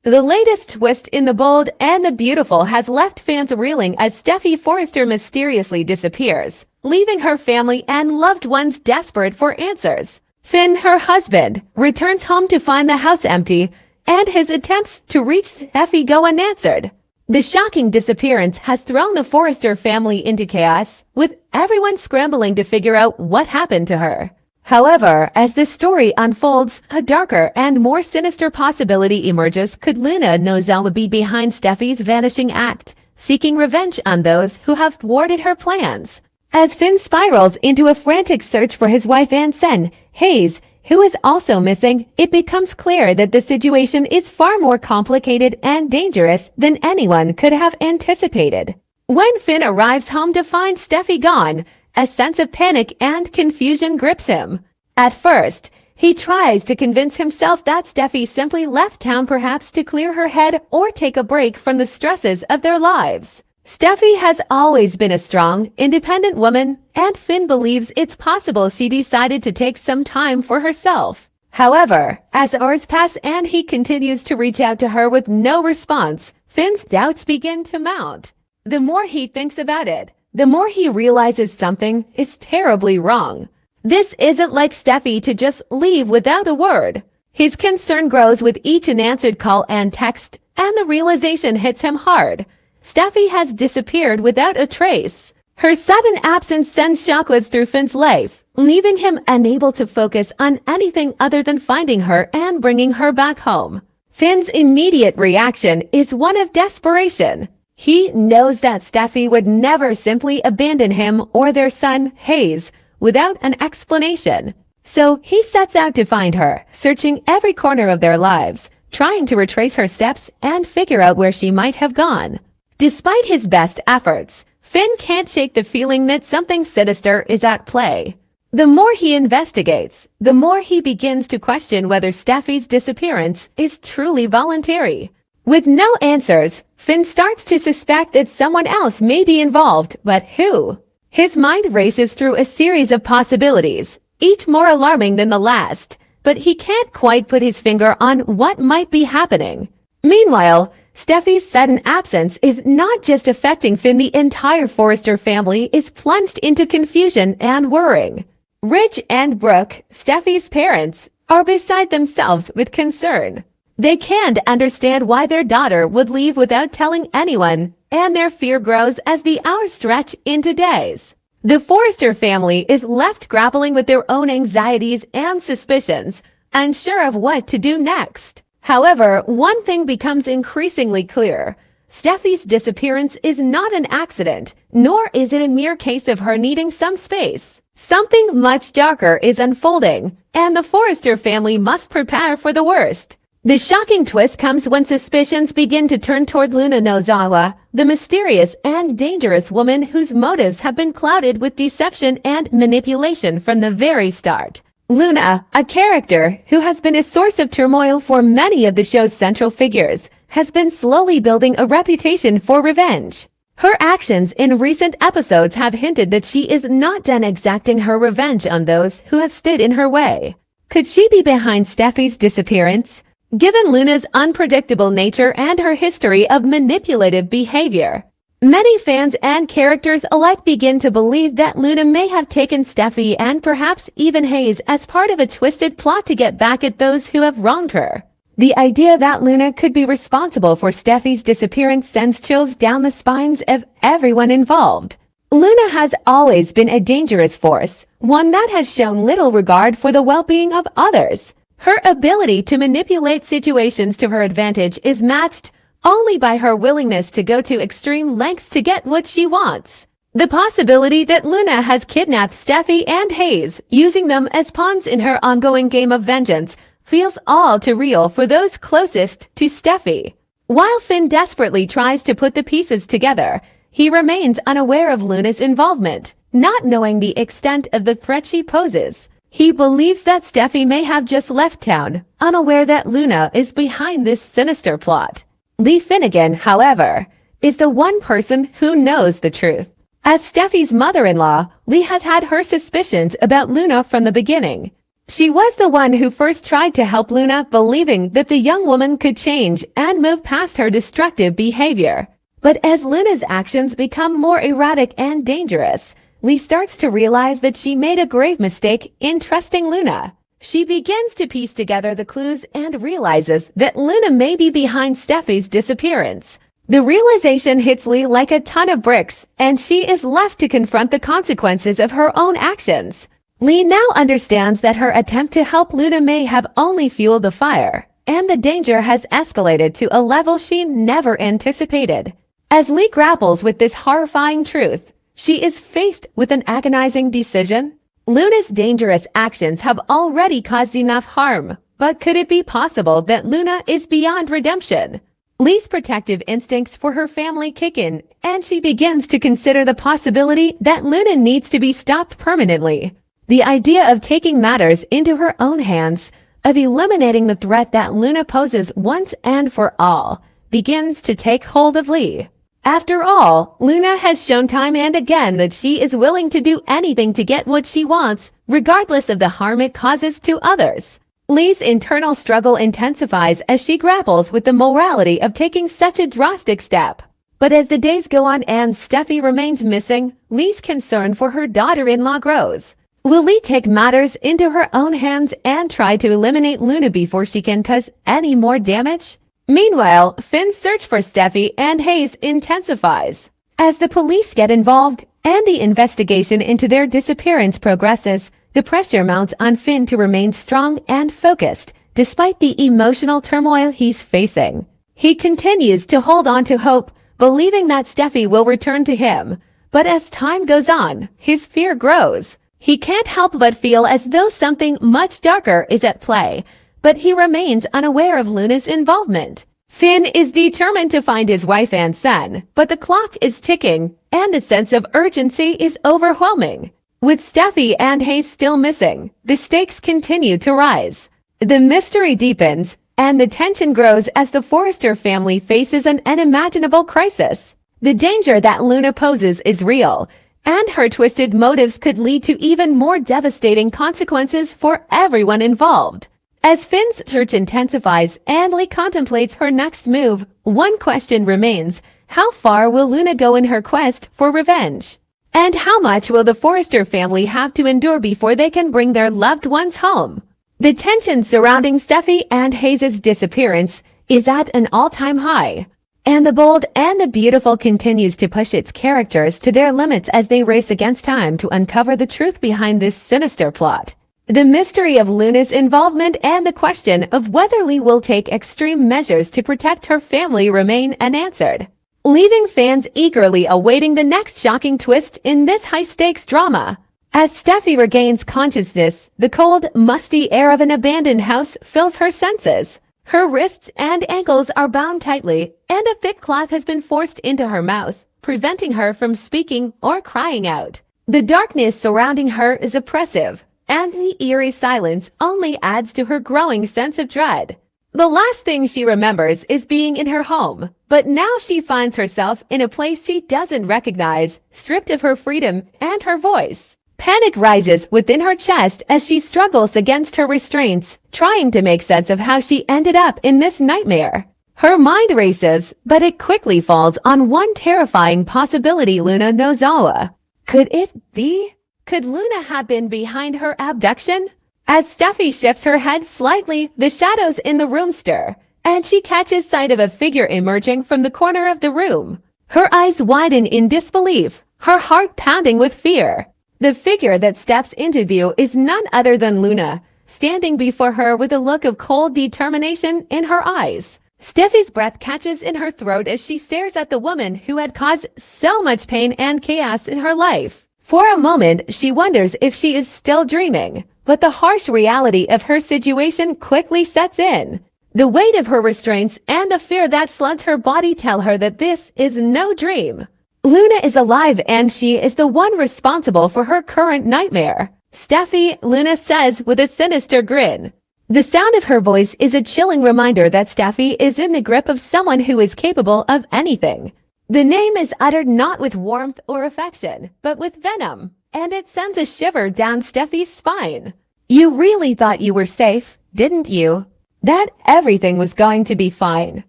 The latest twist in The Bold and the Beautiful has left fans reeling as Steffy Forrester mysteriously disappears, leaving her family and loved ones desperate for answers. Finn, her husband, returns home to find the house empty, and his attempts to reach Steffy go unanswered. The shocking disappearance has thrown the Forrester family into chaos, with everyone scrambling to figure out what happened to her. However, as this story unfolds, a darker and more sinister possibility emerges. Could Luna Nozawa be behind Steffy's vanishing act, seeking revenge on those who have thwarted her plans? As Finn spirals into a frantic search for his wife and son, Hayes, who is also missing, it becomes clear that the situation is far more complicated and dangerous than anyone could have anticipated. When Finn arrives home to find Steffy gone, a sense of panic and confusion grips him. At first, he tries to convince himself that Steffy simply left town, perhaps to clear her head or take a break from the stresses of their lives. Steffy has always been a strong, independent woman, and Finn believes it's possible she decided to take some time for herself. However, as hours pass and he continues to reach out to her with no response, Finn's doubts begin to mount. The more he thinks about it, the more he realizes something is terribly wrong. This isn't like Steffy to just leave without a word. His concern grows with each unanswered call and text, and the realization hits him hard. Steffy has disappeared without a trace. Her sudden absence sends shockwaves through Finn's life, leaving him unable to focus on anything other than finding her and bringing her back home. Finn's immediate reaction is one of desperation. He knows that Steffy would never simply abandon him or their son, Hayes, without an explanation. So he sets out to find her, searching every corner of their lives, trying to retrace her steps and figure out where she might have gone. Despite his best efforts, Finn can't shake the feeling that something sinister is at play. The more he investigates, the more he begins to question whether Steffy's disappearance is truly voluntary. With no answers, Finn starts to suspect that someone else may be involved, but who? His mind races through a series of possibilities, each more alarming than the last, but he can't quite put his finger on what might be happening. Meanwhile, Steffy's sudden absence is not just affecting Finn. The entire Forrester family is plunged into confusion and worrying. Rich and Brooke, Steffy's parents, are beside themselves with concern. They can't understand why their daughter would leave without telling anyone, and their fear grows as the hours stretch into days. The Forrester family is left grappling with their own anxieties and suspicions, unsure of what to do next. However, one thing becomes increasingly clear. Steffy's disappearance is not an accident, nor is it a mere case of her needing some space. Something much darker is unfolding, and the Forrester family must prepare for the worst. The shocking twist comes when suspicions begin to turn toward Luna Nozawa, the mysterious and dangerous woman whose motives have been clouded with deception and manipulation from the very start. Luna, a character who has been a source of turmoil for many of the show's central figures, has been slowly building a reputation for revenge. Her actions in recent episodes have hinted that she is not done exacting her revenge on those who have stood in her way. Could she be behind Steffy's disappearance? Given Luna's unpredictable nature and her history of manipulative behavior, many fans and characters alike begin to believe that Luna may have taken Steffy and perhaps even Hayes as part of a twisted plot to get back at those who have wronged her. The idea that Luna could be responsible for Steffy's disappearance sends chills down the spines of everyone involved. Luna has always been a dangerous force, one that has shown little regard for the well-being of others. Her ability to manipulate situations to her advantage is matched only by her willingness to go to extreme lengths to get what she wants. The possibility that Luna has kidnapped Steffy and Hayes, using them as pawns in her ongoing game of vengeance, feels all too real for those closest to Steffy. While Finn desperately tries to put the pieces together, he remains unaware of Luna's involvement, not knowing the extent of the threat she poses. He believes that Steffy may have just left town, unaware that Luna is behind this sinister plot. Lee Finnegan, however, is the one person who knows the truth. As Steffy's mother-in-law, Lee has had her suspicions about Luna from the beginning. She was the one who first tried to help Luna, believing that the young woman could change and move past her destructive behavior. But as Luna's actions become more erratic and dangerous, Lee starts to realize that she made a grave mistake in trusting Luna. She begins to piece together the clues and realizes that Luna may be behind Steffy's disappearance. The realization hits Lee like a ton of bricks, and she is left to confront the consequences of her own actions. Lee now understands that her attempt to help Luna may have only fueled the fire, and the danger has escalated to a level she never anticipated. As Lee grapples with this horrifying truth, she is faced with an agonizing decision. Luna's dangerous actions have already caused enough harm, but could it be possible that Luna is beyond redemption? Lee's protective instincts for her family kick in, and she begins to consider the possibility that Luna needs to be stopped permanently. The idea of taking matters into her own hands, of eliminating the threat that Luna poses once and for all, begins to take hold of Lee. After all, Luna has shown time and again that she is willing to do anything to get what she wants, regardless of the harm it causes to others. Lee's internal struggle intensifies as she grapples with the morality of taking such a drastic step. But as the days go on and Steffy remains missing, Lee's concern for her daughter-in-law grows. Will Lee take matters into her own hands and try to eliminate Luna before she can cause any more damage? Meanwhile, Finn's search for Steffy and Hayes intensifies. As the police get involved and the investigation into their disappearance progresses, the pressure mounts on Finn to remain strong and focused, despite the emotional turmoil he's facing. He continues to hold on to hope, believing that Steffy will return to him. But as time goes on, his fear grows. He can't help but feel as though something much darker is at play, but he remains unaware of Luna's involvement. Finn is determined to find his wife and son, but the clock is ticking, and the sense of urgency is overwhelming. With Steffy and Hayes still missing, the stakes continue to rise. The mystery deepens, and the tension grows as the Forrester family faces an unimaginable crisis. The danger that Luna poses is real, and her twisted motives could lead to even more devastating consequences for everyone involved. As Finn's search intensifies and Lee contemplates her next move, one question remains: how far will Luna go in her quest for revenge? And how much will the Forrester family have to endure before they can bring their loved ones home? The tension surrounding Steffy and Hayes' disappearance is at an all-time high. And the Bold and the Beautiful continues to push its characters to their limits as they race against time to uncover the truth behind this sinister plot. The mystery of Luna's involvement and the question of whether Lee will take extreme measures to protect her family remain unanswered, leaving fans eagerly awaiting the next shocking twist in this high-stakes drama. As Steffy regains consciousness, the cold, musty air of an abandoned house fills her senses. Her wrists and ankles are bound tightly, and a thick cloth has been forced into her mouth, preventing her from speaking or crying out. The darkness surrounding her is oppressive, and the eerie silence only adds to her growing sense of dread. The last thing she remembers is being in her home, but now she finds herself in a place she doesn't recognize, stripped of her freedom and her voice. Panic rises within her chest as she struggles against her restraints, trying to make sense of how she ended up in this nightmare. Her mind races, but it quickly falls on one terrifying possibility: Luna Nozawa. Could it be? Could Luna have been behind her abduction? As Steffy shifts her head slightly, the shadows in the room stir, and she catches sight of a figure emerging from the corner of the room. Her eyes widen in disbelief, her heart pounding with fear. The figure that steps into view is none other than Luna, standing before her with a look of cold determination in her eyes. Steffy's breath catches in her throat as she stares at the woman who had caused so much pain and chaos in her life. For a moment, she wonders if she is still dreaming, but the harsh reality of her situation quickly sets in. The weight of her restraints and the fear that floods her body tell her that this is no dream. Luna is alive, and she is the one responsible for her current nightmare. Steffy, Luna says with a sinister grin. The sound of her voice is a chilling reminder that Steffy is in the grip of someone who is capable of anything. The name is uttered not with warmth or affection, but with venom, and it sends a shiver down Steffy's spine. You really thought you were safe, didn't you? That everything was going to be fine.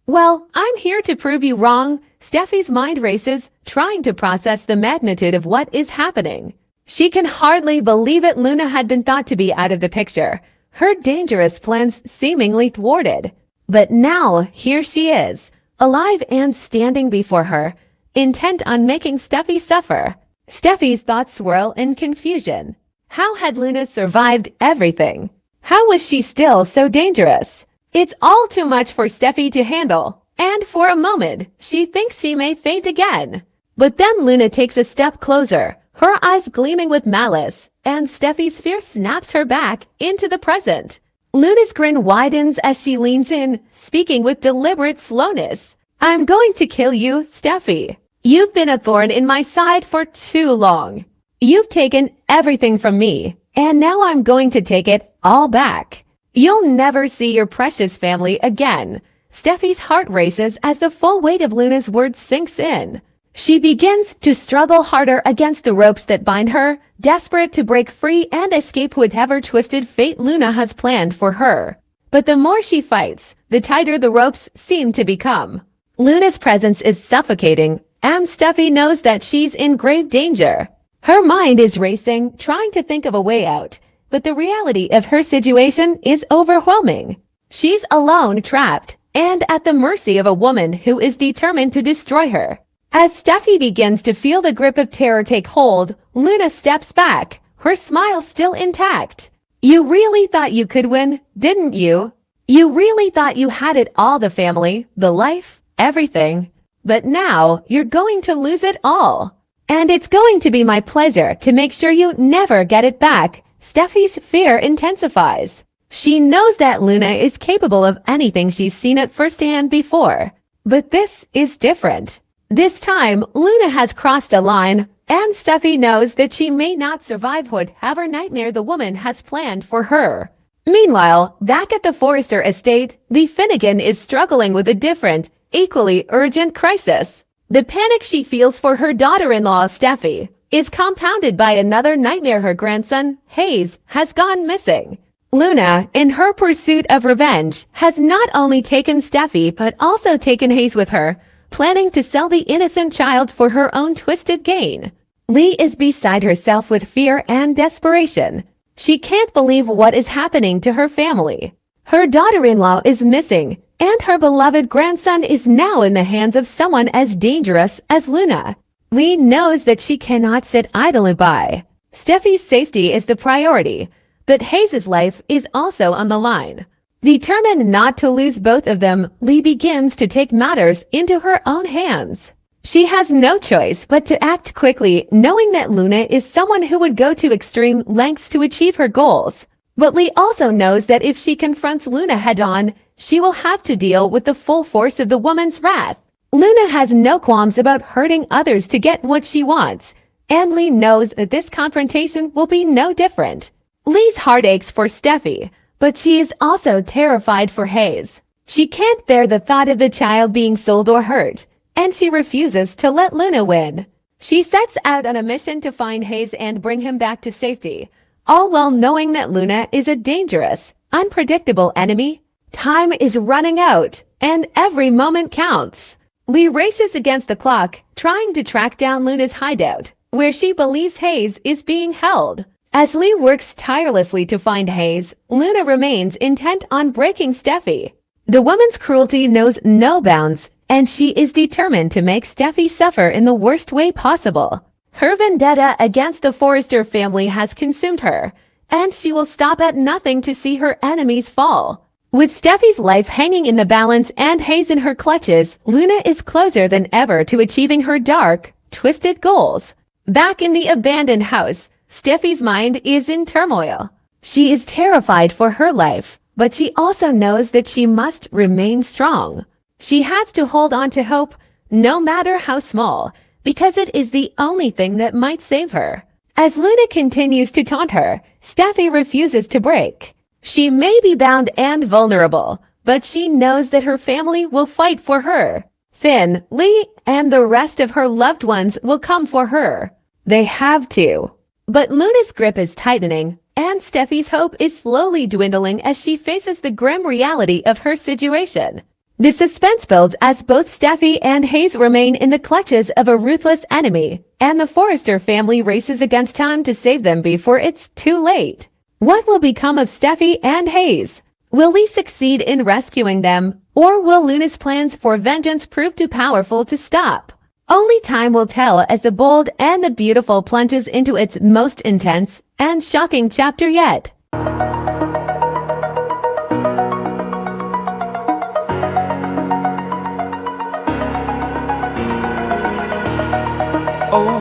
Well, I'm here to prove you wrong. Steffi's mind races, trying to process the magnitude of what is happening. She can hardly believe it. Luna had been thought to be out of the picture, her dangerous plans seemingly thwarted. But now, here she is, alive and standing before her, intent on making Steffi suffer. Steffi's thoughts swirl in confusion. How had Luna survived everything? How was she still so dangerous? It's all too much for Steffi to handle, and for a moment, she thinks she may faint again. But then Luna takes a step closer, her eyes gleaming with malice, and Steffi's fear snaps her back into the present. Luna's grin widens as she leans in, speaking with deliberate slowness. I'm going to kill you, Steffi. You've been a thorn in my side for too long. You've taken everything from me, and now I'm going to take it all back. You'll never see your precious family again. Steffi's heart races as the full weight of Luna's words sinks in. She begins to struggle harder against the ropes that bind her, desperate to break free and escape whatever twisted fate Luna has planned for her. But the more she fights, the tighter the ropes seem to become. Luna's presence is suffocating, and Steffi knows that she's in grave danger. Her mind is racing, trying to think of a way out, but the reality of her situation is overwhelming. She's alone, trapped, and at the mercy of a woman who is determined to destroy her. As Steffi begins to feel the grip of terror take hold, Luna steps back, her smile still intact. You really thought you could win, didn't you? You really thought you had it all, the family, the life, everything. But now you're going to lose it all. And it's going to be my pleasure to make sure you never get it back. Steffi's fear intensifies. She knows that Luna is capable of anything she's seen at first hand before. But this is different. This time, Luna has crossed a line, and Steffi knows that she may not survive whatever nightmare the woman has planned for her. Meanwhile, back at the Forrester estate, the Finnegan is struggling with a different, equally urgent crisis. The panic she feels for her daughter-in-law, Steffi, is compounded by another nightmare. Her grandson, Hayes, has gone missing. Luna, in her pursuit of revenge, has not only taken Steffi but also taken Hayes with her, planning to sell the innocent child for her own twisted gain. Lee is beside herself with fear and desperation. She can't believe what is happening to her family. Her daughter-in-law is missing, and her beloved grandson is now in the hands of someone as dangerous as Luna. Lee knows that she cannot sit idly by. Steffi's safety is the priority, but Hayes' life is also on the line. Determined not to lose both of them, Lee begins to take matters into her own hands. She has no choice but to act quickly, knowing that Luna is someone who would go to extreme lengths to achieve her goals. But Lee also knows that if she confronts Luna head-on, she will have to deal with the full force of the woman's wrath. Luna has no qualms about hurting others to get what she wants, and Lee knows that this confrontation will be no different. Lee's heart aches for Steffi, but she is also terrified for Hayes. She can't bear the thought of the child being sold or hurt, and she refuses to let Luna win. She sets out on a mission to find Hayes and bring him back to safety, all while knowing that Luna is a dangerous, unpredictable enemy. Time is running out, and every moment counts. Lee races against the clock, trying to track down Luna's hideout, where she believes Hayes is being held. As Lee works tirelessly to find Hayes, Luna remains intent on breaking Steffi. The woman's cruelty knows no bounds, and she is determined to make Steffi suffer in the worst way possible. Her vendetta against the Forrester family has consumed her, and she will stop at nothing to see her enemies fall. With Steffi's life hanging in the balance and Hayes in her clutches, Luna is closer than ever to achieving her dark, twisted goals. Back in the abandoned house, Steffi's mind is in turmoil. She is terrified for her life, but she also knows that she must remain strong. She has to hold on to hope, no matter how small, because it is the only thing that might save her. As Luna continues to taunt her, Steffi refuses to break. She may be bound and vulnerable, but she knows that her family will fight for her. Finn, Lee, and the rest of her loved ones will come for her. They have to. But Luna's grip is tightening, and Steffi's hope is slowly dwindling as she faces the grim reality of her situation. The suspense builds as both Steffy and Hayes remain in the clutches of a ruthless enemy, and the Forrester family races against time to save them before it's too late. What will become of Steffy and Hayes? Will Lee succeed in rescuing them, or will Luna's plans for vengeance prove too powerful to stop? Only time will tell as The Bold and the Beautiful plunges into its most intense and shocking chapter yet.